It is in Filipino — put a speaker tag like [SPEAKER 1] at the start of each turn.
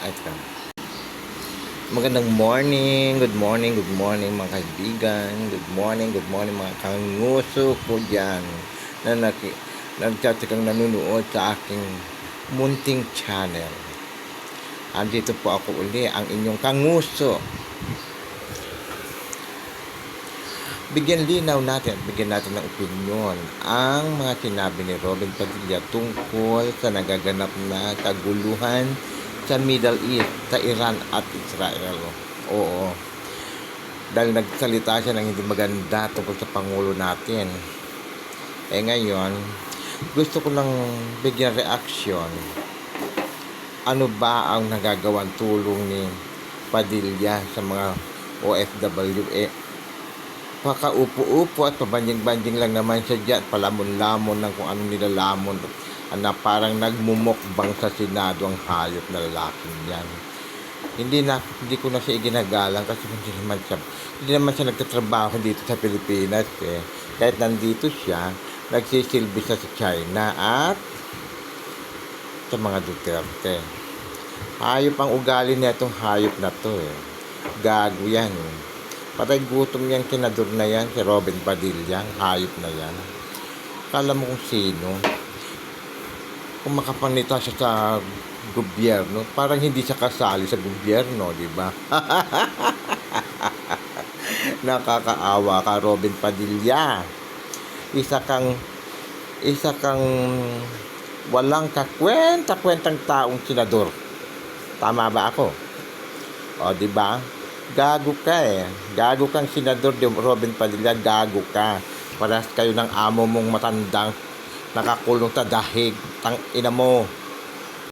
[SPEAKER 1] Ay, teka. Magandang morning, good morning, good morning mga kaibigan. Good morning mga kanguso ko dyan na nagtsatikang nanonood sa aking munting channel. Andito po ako uli, ang inyong kanguso. Bigyan linaw natin, bigyan natin ng opinyon ang mga sinabi ni Robin Padilla tungkol sa nagaganap na kaguluhan sa Middle East, sa Iran at Israel. Oo, dahil nagsalita siya ng hindi maganda tungkol sa Pangulo natin. Ngayon, gusto ko lang bigyan reaksyon. Ano ba ang nagagawang tulong ni Padilla sa mga OFW? Pakaupo-upo at pabanjing-banjing lang naman siya dyan, palamon-lamon ng kung anong nilalamon na parang nagmumukbang sa Senado ang hayop na lalaking yan. Hindi ko na siya iginagalang kasi hindi naman siya nagtatrabaho dito sa Pilipinas Kahit nandito siya, nagsisilbi siya sa China at sa mga Duterte. Hayop ang ugali niya itong hayop na to Gago yan Patay gutom yan, senador na yan, si Robin Padilla, hayop na yan. Kala mo kung sino. Kung makapanita siya sa gobyerno, parang hindi siya kasali sa gobyerno, di ba? Nakakaawa ka, Robin Padilla. Isa kang walang kakwenta-kwentang taong senador. Tama ba ako? O, di ba? Gago ka Gago kang senador Robin Padilla, gago ka. Parehas kayo ng amo mong matandang nakakulong sa dahig. Tang ina mo.